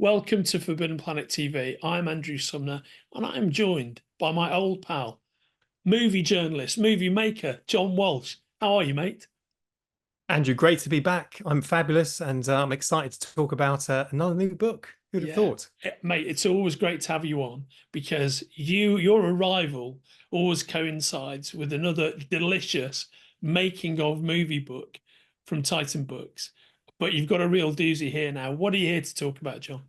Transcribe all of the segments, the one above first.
Welcome to Forbidden Planet TV. I'm Andrew Sumner, and I'm joined by my old pal, movie journalist, movie maker, John Walsh. How are you, mate? Andrew, great to be back. I'm fabulous, and I'm excited to talk about another new book. Who'd have Yeah, thought? mate, it's always great to have you on because your arrival always coincides with another delicious making of movie book from Titan Books. But you've got a real doozy here now. What are you here to talk about, John?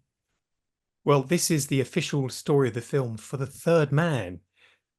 Well, this is the official story of the film For the Third Man,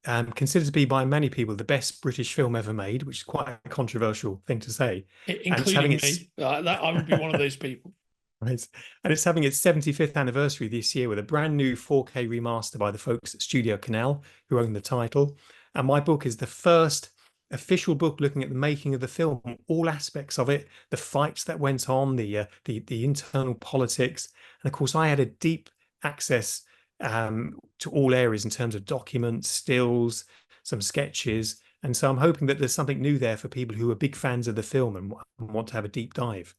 considered to be by many people the best British film ever made, which is quite a controversial thing to say. And it's having Including its me. That I would be one of those people. right, and it's having its 75th anniversary this year with a brand new 4K remaster by the folks at Studio Canal, who own the title. And my book is the first official book looking at the making of the film, all aspects of it, the fights that went on, the internal politics, and of course, I had a deep access to all areas in terms of documents, stills, some sketches, and so I'm hoping that there's something new there for people who are big fans of the film and want to have a deep dive.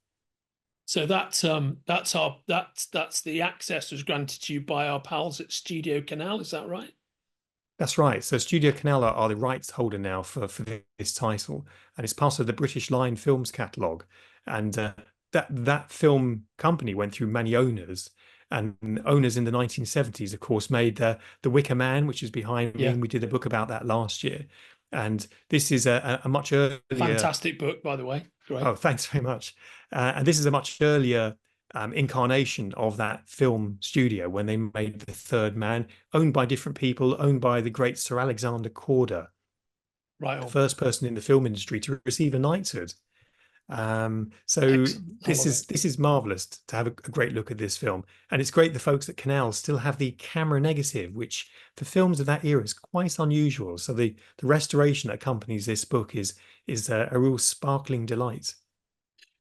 So that's the access was granted to you by our pals at Studio Canal. Is that right? That's right. So Studio Canal are the rights holder now for this title, and it's part of the British Line Films catalogue. And that film company went through many owners, and owners in the 1970s, of course, made the Wicker Man, which is behind me, Yeah. and we did a book about that last year. And this is a much earlier. Fantastic book, by the way. Great. Oh, thanks very much. And this is a much earlier incarnation of that film studio when they made The Third Man, owned by different people, owned by the great Sir Alexander Korda, Right the on. first person in the film industry to receive a knighthood. So Excellent. I this love is it. this is marvelous to have a great look at this film, and it's great the folks at Canal still have the camera negative, which for films of that era is quite unusual. So the restoration that accompanies this book is a real sparkling delight.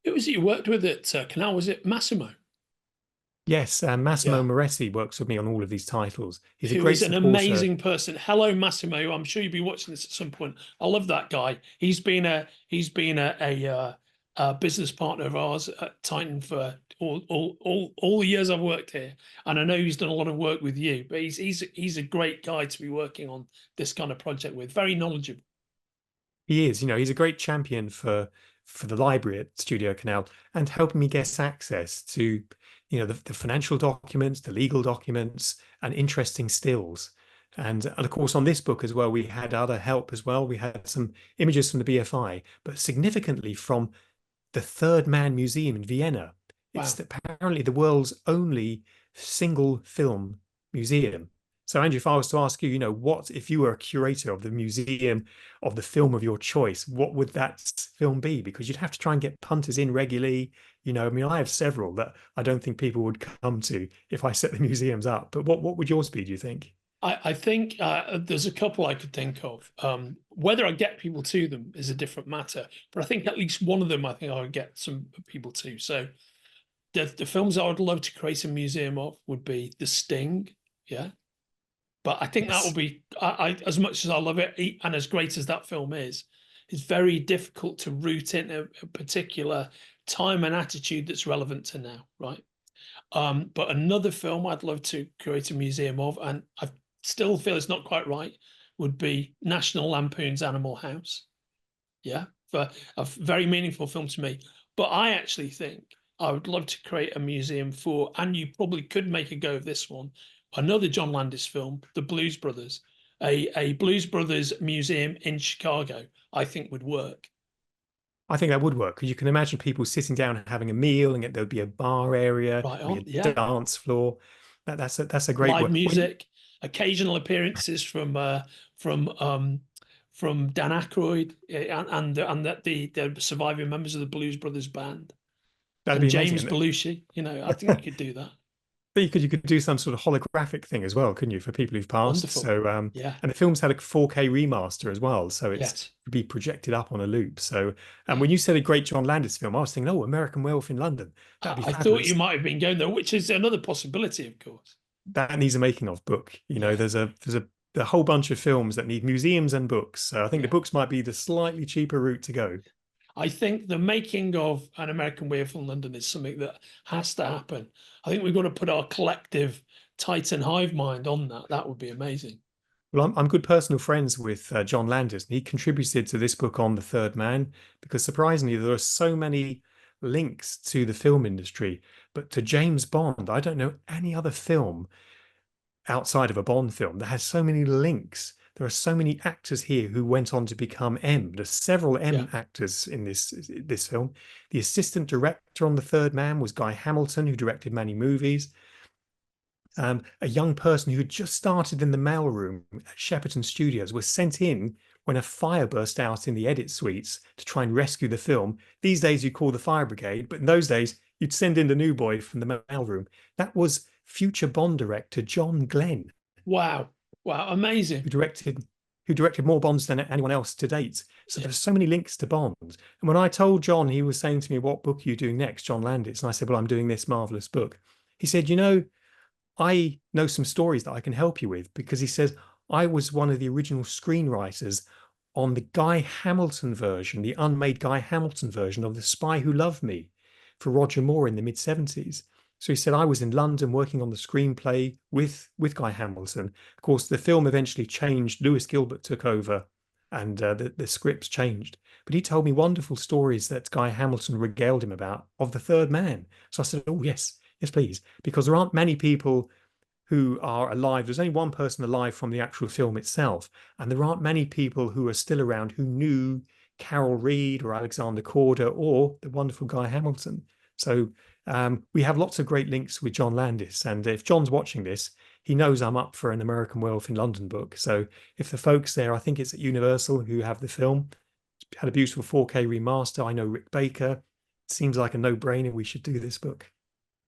Who was it you worked with at Canal? Was it Massimo? Yes, Massimo Yeah. Moretti works with me on all of these titles. He's a Who great is an supporter. amazing person. Hello, Massimo. I'm sure you'll be watching this at some point. I love that guy. He's been a business partner of ours at Titan for all the years I've worked here, and I know he's done a lot of work with you. But he's a great guy to be working on this kind of project with. Very knowledgeable. He is, he's a great champion for the library at Studio Canal and helping me get access to, the financial documents, the legal documents, and interesting stills. And of course, on this book as well, we had other help as well. We had some images from the BFI, but significantly from the Third Man Museum in Vienna. It's Wow. apparently the world's only single film museum. So, Andrew, if I was to ask you, what if you were a curator of the museum of the film of your choice, what would that film be? Because you'd have to try and get punters in regularly. I mean, I have several that I don't think people would come to if I set the museums up. But what would yours be, do you think? I think there's a couple I could think of. Whether I get people to them is a different matter, but I think at least one of them I think I would get some people to. So the films I would love to create a museum of would be The Sting, yeah. But I think that will Yes. be I as much as I love it and as great as that film is, it's very difficult to root in a particular time and attitude that's relevant to now, right? But another film I'd love to create a museum of, and I still feel it's not quite right, would be National Lampoon's Animal House. Yeah, for a very meaningful film to me. But I actually think I would love to create a museum for, and you probably could make a go of this one, another John Landis film, The Blues Brothers. A Blues Brothers museum in Chicago, I think would work. I think that would work because you can imagine people sitting down and having a meal, and there'd be a bar area, Right there'd on, be a yeah. dance floor. That's a great Live one. music, occasional appearances from from Dan Aykroyd and that the surviving members of the Blues Brothers band That'd and be amazing. James Belushi. I think we could do that. But you could do some sort of holographic thing as well, couldn't you, for people who've passed? Wonderful. So Yeah. and the film's had a 4K remaster as well, so it's Yes. to be projected up on a loop. So and when you said a great John Landis film, I was thinking, oh, American Werewolf in London. That'd be I thought you fabulous. might have been going there, which is another possibility, of course. That needs a making of book. Yeah. There's a whole bunch of films that need museums and books. So I think the Yeah. books might be the slightly cheaper route to go. I think the making of An American Way from London is something that has to happen. I think we've got to put our collective Titan hive mind on that. That would be amazing. Well, I'm good personal friends with John Landis, and he contributed to this book on the third man because surprisingly, there are so many links to the film industry. But to James Bond, I don't know any other film outside of a Bond film that has so many links. There are so many actors here who went on to become M. There's several Yeah. M actors in this film. The assistant director on The Third Man was Guy Hamilton, who directed many movies. A young person who had just started in the mailroom at Shepperton Studios was sent in when a fire burst out in the edit suites to try and rescue the film. These days you call the fire brigade, but in those days you'd send in the new boy from the mailroom. That was future Bond director John Glenn, Wow. Wow. Amazing. who directed more Bonds than anyone else to date. So Yeah. there's so many links to Bond. And when I told John, he was saying to me, "What book are you doing next, John Landis?" And I said, "Well, I'm doing this marvelous book." He said, I know some stories that I can help you with, because he says I was one of the original screenwriters on the Guy Hamilton version, the unmade Guy Hamilton version of The Spy Who Loved Me for Roger Moore in the mid 70s. So he said I was in London working on the screenplay with Guy Hamilton. Of course, the film eventually changed. Lewis Gilbert took over, and the scripts changed. But he told me wonderful stories that Guy Hamilton regaled him about of the third man. So I said, "Oh yes, yes, please," because there aren't many people who are alive. There's only one person alive from the actual film itself, and there aren't many people who are still around who knew Carol Reed or Alexander Korda or the wonderful Guy Hamilton. So we have lots of great links with John Landis, and if John's watching this, he knows I'm up for an American Werewolf in London book. So if the folks there, I think it's at Universal, who have the film, had a beautiful 4K remaster. I know Rick Baker. It seems like a no-brainer. We should do this book.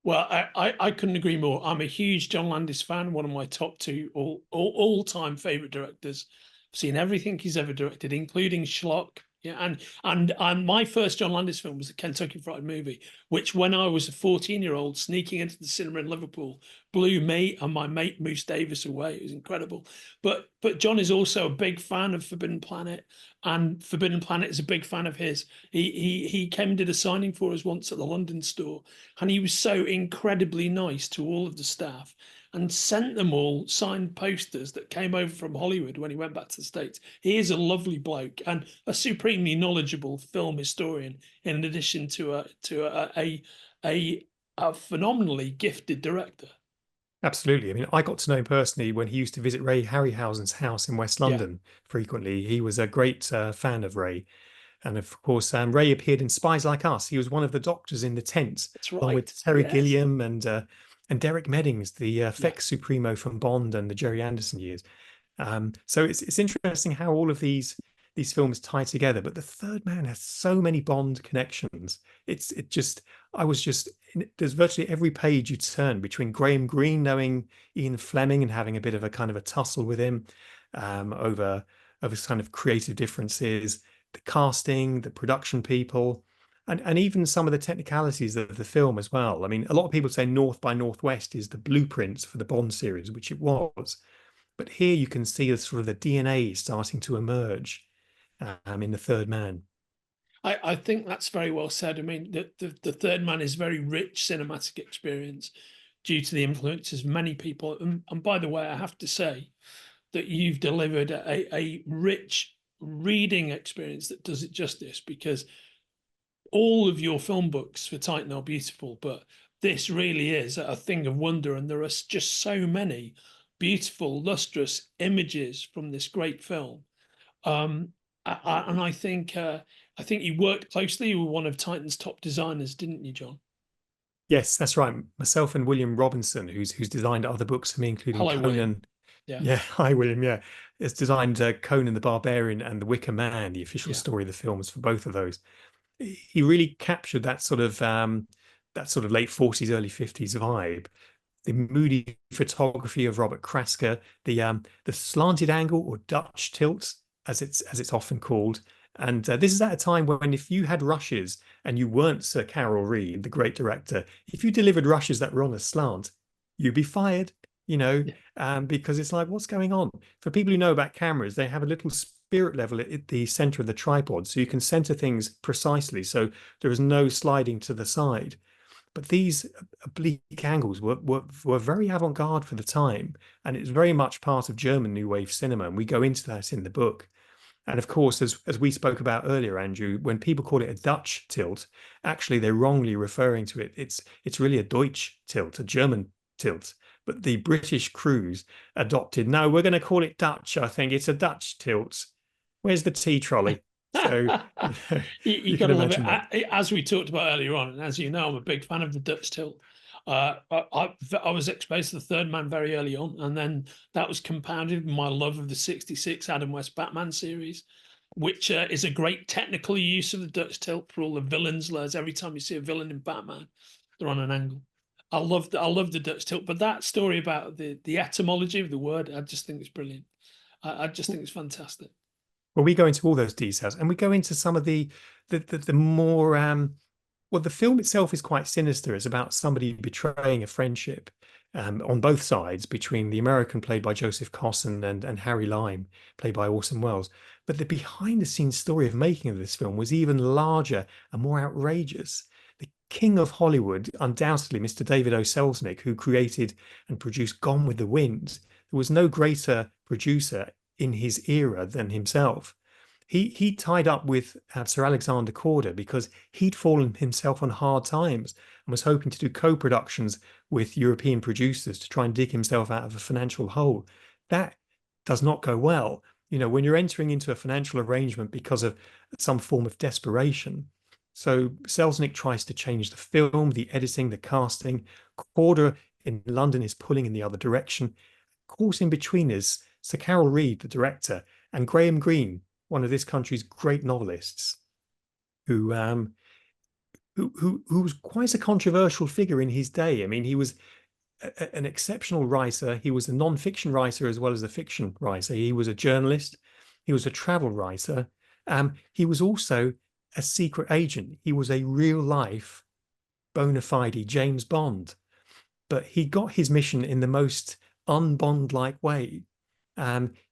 Well, I couldn't agree more. I'm a huge John Landis fan, one of my top two all-time favorite directors. I've seen everything he's ever directed, including Schlock. Yeah, and my first John Landis film was the Kentucky Fried Movie, which when I was a 14-year-old sneaking into the cinema in Liverpool, blew me and my mate Moose Davis away. It was incredible. But John is also a big fan of Forbidden Planet, and Forbidden Planet is a big fan of his. He came and did a signing for us once at the London store, and he was so incredibly nice to all of the staff and sent them all signed posters that came over from Hollywood when he went back to the States. He is a lovely bloke and a supremely knowledgeable film historian, in addition to a phenomenally gifted director. Absolutely. I mean, I got to know him personally when he used to visit Ray Harryhausen's house in West Yeah, London frequently. He was a great fan of Ray. And of course, Ray appeared in Spies Like Us. He was one of the doctors in the tent, that's along right. with Terry Yes. Gilliam and Derek Meddings, the Yeah. effects supremo from Bond and the Jerry Anderson years. So it's interesting how all of these films tie together. But the Third Man has so many Bond connections. It just I was just there's virtually every page you turn between Graham Greene knowing Ian Fleming and having a bit of a kind of a tussle with him over kind of creative differences, the casting, the production people. And even some of the technicalities of the film as well. I mean, a lot of people say North by Northwest is the blueprint for the Bond series, which it was. But here you can see the sort of the DNA starting to emerge in the Third Man. I think that's very well said. I mean, the Third Man is very rich cinematic experience due to the influences of many people. And by the way, I have to say that you've delivered a rich reading experience that does it justice, because all of your film books for Titan are beautiful, but this really is a thing of wonder. And there are just so many beautiful, lustrous images from this great film. And I think you worked closely with one of Titan's top designers, didn't you, John? Yes, that's right. Myself and William Robinson, who's designed other books for me, including Hello, William. Conan. Yeah, Yeah, hi William. Yeah, it's designed Conan the Barbarian and the Wicker Man, the official yeah. story of the films for both of those. He really captured that sort of late 40s, early 50s vibe, the moody photography of Robert Krasker, the slanted angle or Dutch tilt, as it's often called. And this is at a time when if you had rushes and you weren't Sir Carol Reed, the great director, if you delivered rushes that were on a slant, you'd be fired, Yeah. because it's like, what's going on? For people who know about cameras, they have a little spirit level at the center of the tripod, so you can center things precisely, so there is no sliding to the side. But these oblique angles were very avant-garde for the time, and it's very much part of German New Wave cinema, and we go into that in the book. And of course, as we spoke about earlier, Andrew, when people call it a Dutch tilt, actually they're wrongly referring to it. It's really a Deutsch tilt, a German tilt. But the British crews adopted, no, we're going to call it Dutch. I think it's a Dutch tilt. Where's the tea trolley? So You you got can to love imagine that. it. As we talked about earlier on, and as you know, I'm a big fan of the Dutch tilt. I was exposed to the Third Man very early on, and then that was compounded with my love of the '66 Adam West Batman series, which is a great technical use of the Dutch tilt for all the villain slurs. Every time you see a villain in Batman, they're on an angle. I love the Dutch tilt, but that story about the etymology of the word, I just think it's brilliant. I just think it's fantastic. Well, we go into all those details, and we go into some of the more well, the film itself is quite sinister. It's about somebody betraying a friendship on both sides between the American played by Joseph Cosson and Harry Lime played by Orson Welles. But the behind the scenes story of making of this film was even larger and more outrageous. The king of Hollywood, undoubtedly Mr. David O. Selznick, who created and produced Gone with the Wind, there was no greater producer in his era than himself. He tied up with Sir Alexander Korda because he'd fallen himself on hard times and was hoping to do co-productions with European producers to try and dig himself out of a financial hole. That does not go well. You know, when you're entering into a financial arrangement because of some form of desperation. So Selznick tries to change the film, the editing, the casting. Korda in London is pulling in the other direction. Of course, in between is Sir Carol Reed, the director, and Graham Greene, one of this country's great novelists, who was quite a controversial figure in his day. I mean, he was an exceptional writer. He was a non-fiction writer as well as a fiction writer. He was a journalist. He was a travel writer. He was also a secret agent. He was a real life bona fide James Bond, but he got his mission in the most un-Bond-like way.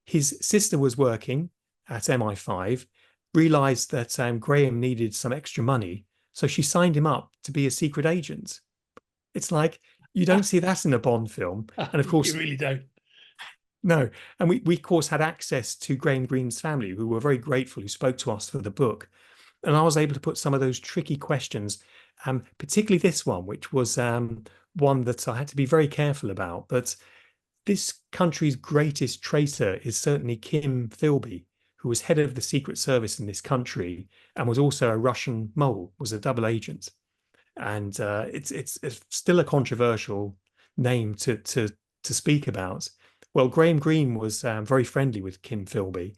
His sister was working at MI5, realized that Graham needed some extra money, so she signed him up to be a secret agent. It's like, you don't see that in a Bond film. And of course, you really don't. No. And we of course had access to Graham Greene's family, who were very grateful, who spoke to us for the book. And I was able to put some of those tricky questions, particularly this one, which was one that I had to be very careful about. But this country's greatest traitor is certainly Kim Philby, who was head of the Secret Service in this country and was also a Russian mole, was a double agent. And it's still a controversial name to speak about. Well, Graham Greene was very friendly with Kim Philby.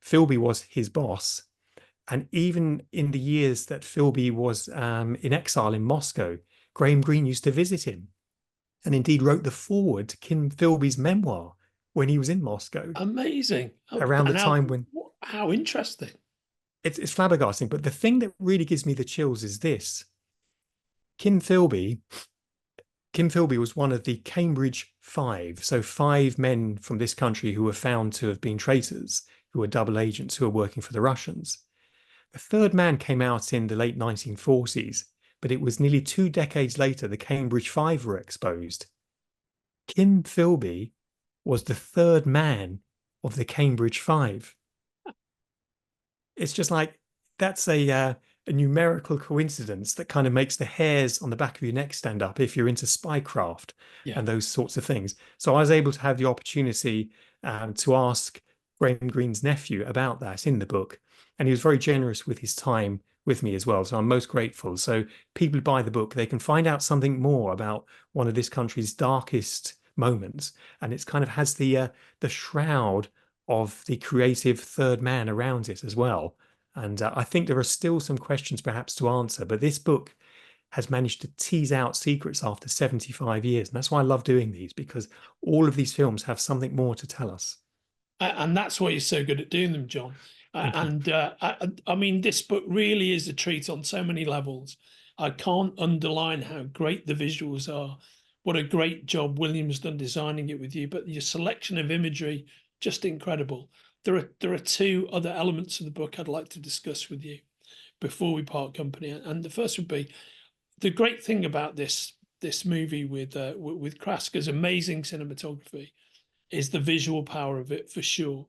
Philby was his boss. And even in the years that Philby was in exile in Moscow, Graham Greene used to visit him and indeed wrote the foreword to Kim Philby's memoir when he was in Moscow. Amazing. Around the time when... How interesting. It's flabbergasting. But the thing that really gives me the chills is this. Kim Philby was one of the Cambridge Five. So 5 men from this country who were found to have been traitors, who were double agents, who were working for the Russians. The third man came out in the late 1940s, but it was nearly 2 decades later the Cambridge Five were exposed. Kim Philby was the third man of the Cambridge Five. It's just like, that's a numerical coincidence that kind of makes the hairs on the back of your neck stand up if you're into spycraft and those sorts of things. So I was able to have the opportunity to ask Graham Greene's nephew about that in the book. And he was very generous with his time with me as well. So I'm most grateful. So people who buy the book, they can find out something more about one of this country's darkest moments. And it's kind of has the shroud of the creative third man around it as well. And I think there are still some questions perhaps to answer, but this book has managed to tease out secrets after 75 years. And that's why I love doing these, because all of these films have something more to tell us. And that's why you're so good at doing them, John. I mean, this book really is a treat on so many levels. I can't underline how great the visuals are. What a great job William's done designing it with you, but your selection of imagery, just incredible. there are two other elements of the book I'd like to discuss with you before we part company, and the first would be the great thing about this movie with Kraska's amazing cinematography is the visual power of it for sure,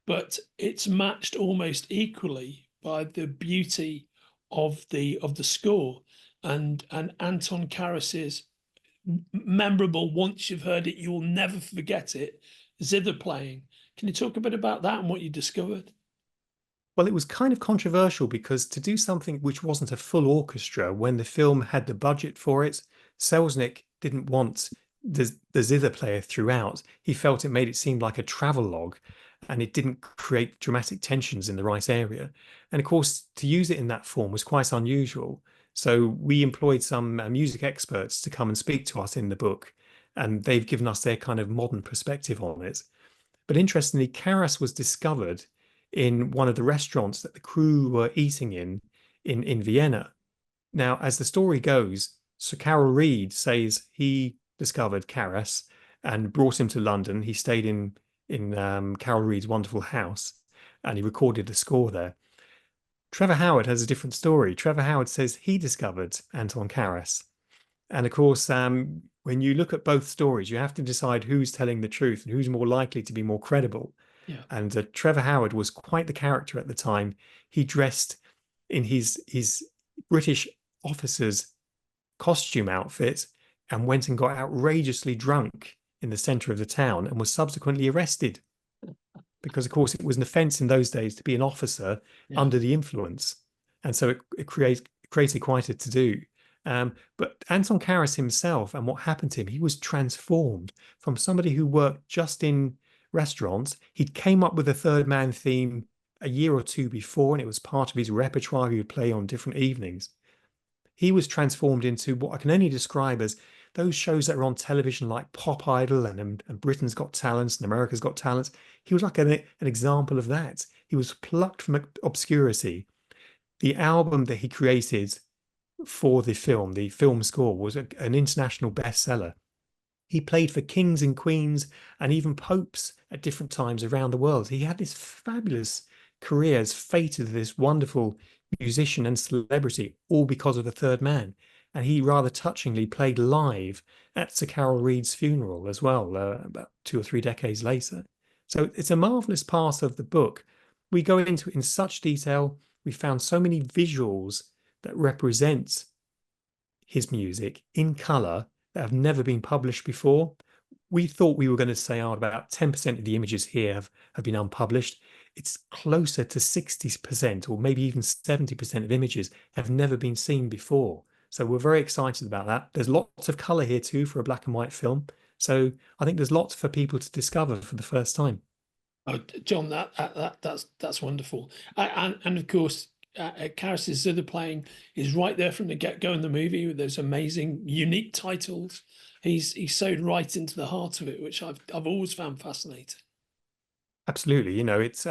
but it's matched almost equally by the beauty of the score and Anton Karas's memorable, once you've heard it you'll never forget it, zither playing. Can you talk a bit about that and what you discovered? Well, it was kind of controversial because to do something which wasn't a full orchestra when the film had the budget for it, Selznick didn't want the zither player throughout. He felt it made it seem like a travelogue and it didn't create dramatic tensions in the right area. And of course, to use it in that form was quite unusual. So we employed some music experts to come and speak to us in the book, and they've given us their kind of modern perspective on it. But interestingly, Karas was discovered in one of the restaurants that the crew were eating in Vienna. Now, as the story goes, Sir Carol Reed says he discovered Karas and brought him to London. He stayed in Carol Reed's wonderful house, and he recorded the score there. Trevor Howard has a different story. Trevor Howard says he discovered Anton Karas. And of course, when you look at both stories, you have to decide who's telling the truth and who's more likely to be more credible. Yeah. And Trevor Howard was quite the character at the time. He dressed in his British officer's costume outfit and went and got outrageously drunk in the centre of the town and was subsequently arrested because, of course, it was an offence in those days to be an officer under the influence. And so it created quite a to-do. But Anton Karas himself and what happened to him, he was transformed from somebody who worked just in restaurants. He came up with a third man theme a year or two before, and it was part of his repertoire he would play on different evenings. He was transformed into what I can only describe as those shows that are on television like Pop Idol and Britain's Got Talent and America's Got Talent. He was like an example of that. He was plucked from obscurity. The album that he created for the film score, was an international bestseller. He played for kings and queens and even popes at different times around the world. He had this fabulous career as fated this wonderful musician and celebrity, all because of the third man. And he rather touchingly played live at Sir Carol Reed's funeral as well, about 2 or 3 decades later. So it's a marvelous part of the book. We go into it in such detail. We found so many visuals that represent his music in color that have never been published before. We thought we were going to say, oh, about 10% of the images here have been unpublished. It's closer to 60% or maybe even 70% of images have never been seen before. So we're very excited about that. There's lots of color here too for a black and white film. So I think there's lots for people to discover for the first time. Oh, John, that's wonderful. And of course, Karas's zither playing is right there from the get-go in the movie with those amazing, unique titles. He's sewed right into the heart of it, which I've always found fascinating. Absolutely. It's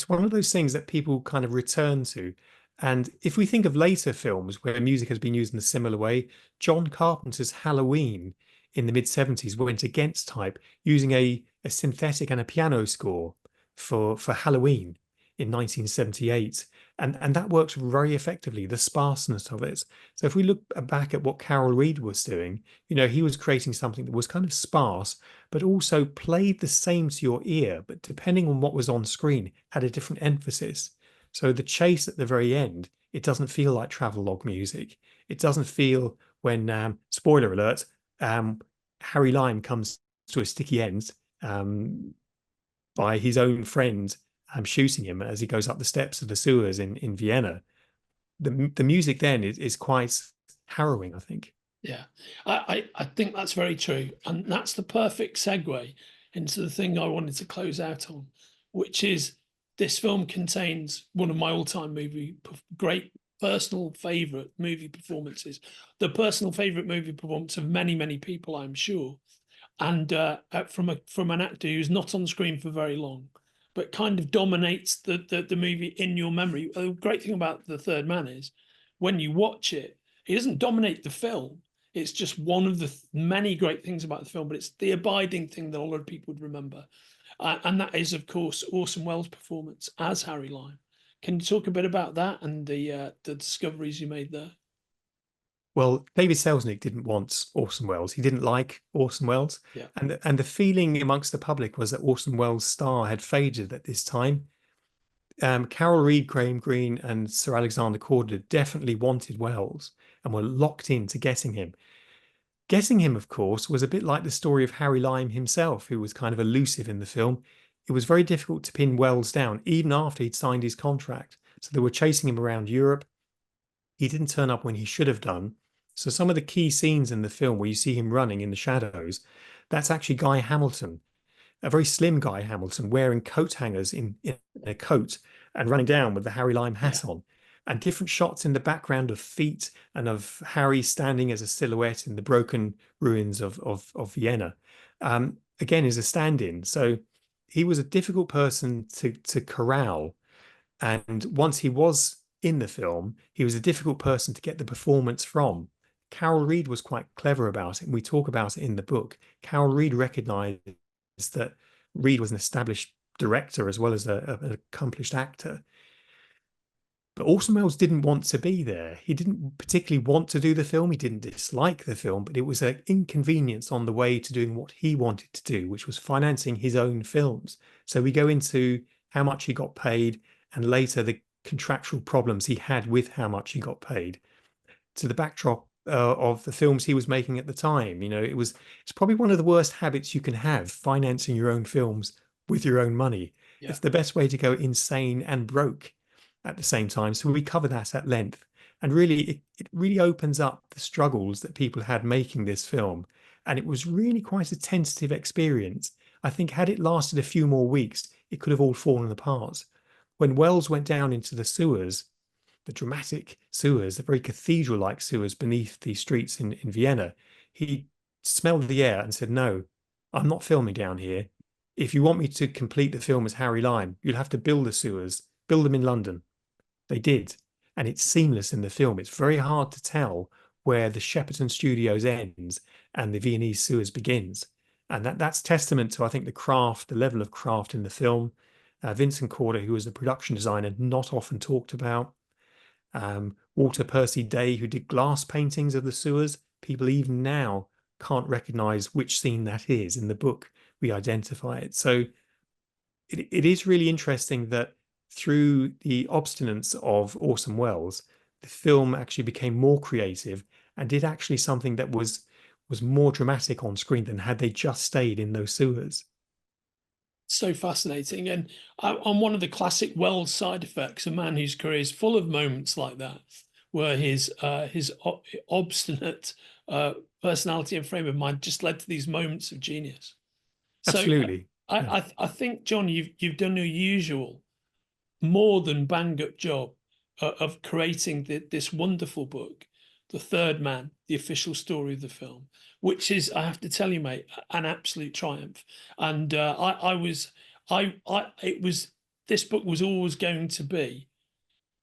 one of those things that people kind of return to. And if we think of later films where music has been used in a similar way, John Carpenter's Halloween in the mid-70s went against type, using a synthetic and a piano score for Halloween in 1978. And that works very effectively, the sparseness of it. So if we look back at what Carol Reed was doing, he was creating something that was kind of sparse, but also played the same to your ear, but depending on what was on screen, had a different emphasis. So the chase at the very end, it doesn't feel like travelogue music. It doesn't feel when, spoiler alert, Harry Lime comes to a sticky end by his own friend shooting him as he goes up the steps of the sewers in Vienna. The music then is quite harrowing, I think. Yeah, I think that's very true. And that's the perfect segue into the thing I wanted to close out on, which is this film contains one of my all-time great personal favorite movie performances, the personal favorite movie performance of many, many people, I'm sure. And from an actor who's not on screen for very long, but kind of dominates the movie in your memory. The great thing about The Third Man is when you watch it, he doesn't dominate the film. It's just one of the many great things about the film, but it's the abiding thing that a lot of people would remember. And that is, of course, Orson Welles' performance as Harry Lime. Can you talk a bit about that and the discoveries you made there? Well, David Selznick didn't want Orson Welles. He didn't like Orson Welles. Yeah, And the feeling amongst the public was that Orson Welles' star had faded at this time. Carol Reed, Graham Greene, and Sir Alexander Corder definitely wanted Welles and were locked into getting him. Getting him, of course, was a bit like the story of Harry Lime himself, who was kind of elusive in the film. It was very difficult to pin Welles down, even after he'd signed his contract. So they were chasing him around Europe. He didn't turn up when he should have done. So some of the key scenes in the film where you see him running in the shadows, that's actually Guy Hamilton, a very slim Guy Hamilton wearing coat hangers in a coat and running down with the Harry Lime yeah. hat on. And different shots in the background of feet and of Harry standing as a silhouette in the broken ruins of Vienna. Again, is a stand-in. So he was a difficult person to corral. And once he was in the film, he was a difficult person to get the performance from. Carol Reed was quite clever about it, and we talk about it in the book. Carol Reed recognized that Reed was an established director as well as an accomplished actor. But Orson Welles didn't want to be there. He didn't particularly want to do the film. He didn't dislike the film, but it was an inconvenience on the way to doing what he wanted to do, which was financing his own films. So we go into how much he got paid and later the contractual problems he had with how much he got paid to the backdrop of the films he was making at the time. It's probably one of the worst habits you can have, financing your own films with your own money. Yeah. It's the best way to go insane and broke at the same time. So we cover that at length. And really, it really opens up the struggles that people had making this film. And it was really quite a tentative experience. I think had it lasted a few more weeks, it could have all fallen apart. When Wells went down into the sewers, the dramatic sewers, the very cathedral-like sewers beneath the streets in Vienna, he smelled the air and said, "No, I'm not filming down here. If you want me to complete the film as Harry Lime, you'll have to build the sewers, build them in London." They did, and it's seamless in the film. It's very hard to tell where the Shepperton Studios ends and the Viennese sewers begins. And that's testament to, I think, the craft, the level of craft in the film. Vincent Corder, who was the production designer, not often talked about. Walter Percy Day, who did glass paintings of the sewers. People even now can't recognize which scene that is. In the book, we identify it. So it is really interesting that through the obstinance of Orson Welles, the film actually became more creative and did actually something that was more dramatic on screen than had they just stayed in those sewers. So fascinating. And on one of the classic Wells side effects, a man whose career is full of moments like that, where his obstinate personality and frame of mind just led to these moments of genius. So Absolutely. Yeah. I think, John, you've done your usual more than bang up job of creating this wonderful book, The Third Man, the official story of the film, which is, I have to tell you, mate, an absolute triumph. And this book was always going to be,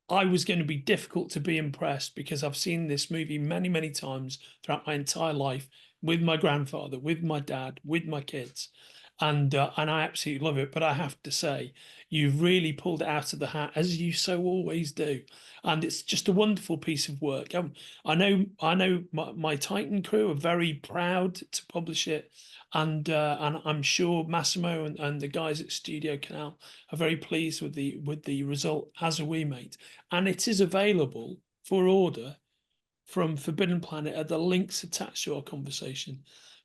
I was going to be difficult to be impressed because I've seen this movie many, many times throughout my entire life with my grandfather, with my dad, with my kids. And I absolutely love it. But I have to say, you've really pulled it out of the hat, as you so always do. And it's just a wonderful piece of work. I know my Titan crew are very proud to publish it. And I'm sure Massimo and the guys at Studio Canal are very pleased with the result, as are we, mate. And it is available for order from Forbidden Planet at the links attached to our conversation.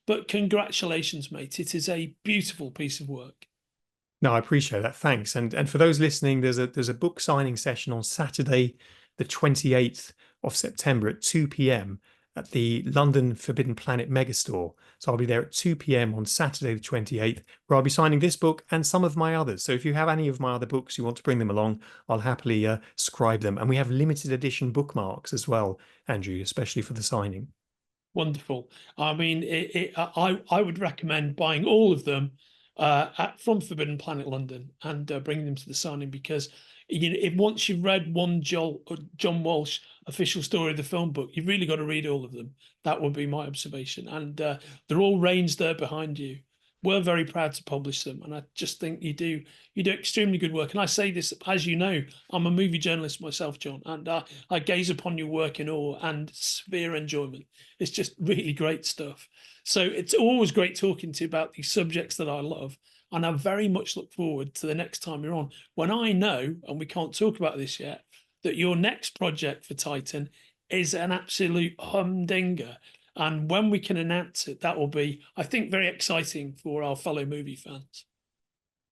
But congratulations, mate. It is a beautiful piece of work. No, I appreciate that. Thanks. And for those listening, there's a book signing session on Saturday, the 28th of September at 2 p.m. at the London Forbidden Planet Megastore. So I'll be there at 2 p.m. on Saturday, the 28th, where I'll be signing this book and some of my others. So if you have any of my other books, you want to bring them along, I'll happily scribe them. And we have limited edition bookmarks as well, Andrew, especially for the signing. Wonderful. I mean, I would recommend buying all of them from Forbidden Planet London and bringing them to the signing because if once you've read one John Walsh official story of the film book, you've really got to read all of them. That would be my observation, and they're all ranged there behind you. we're very proud to publish them, and I just think you do extremely good work. And I say this, as you know, I'm a movie journalist myself, John, and I gaze upon your work in awe and severe enjoyment. It's just really great stuff. So it's always great talking to you about these subjects that I love, and I very much look forward to the next time you're on, when I know, and we can't talk about this yet, that your next project for Titan is an absolute humdinger. And when we can announce it, that will be, I think, very exciting for our fellow movie fans.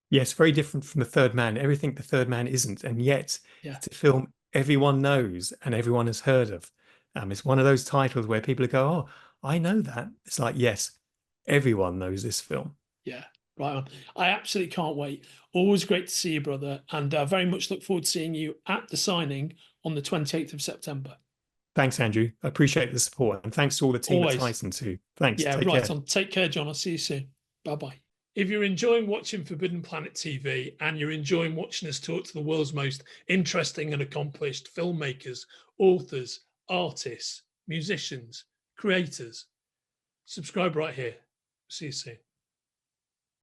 Yes, very different from The Third Man. Everything The Third Man isn't, and yet Yeah, it's a film everyone knows and everyone has heard of. It's one of those titles where people go, "Oh, I know that." It's like, yes, everyone knows this film. yeah, right on. I absolutely can't wait. Always great to see you, brother, and very much look forward to seeing you at the signing on the 28th of September. Thanks, Andrew. I appreciate the support, and thanks to all the team at Always. Tyson too. Thanks. Yeah, Take right care. on. Take care, John. I'll see you soon. Bye-bye. If you're enjoying watching Forbidden Planet TV and you're enjoying watching us talk to the world's most interesting and accomplished filmmakers, authors, artists, musicians, creators, subscribe right here. See you soon.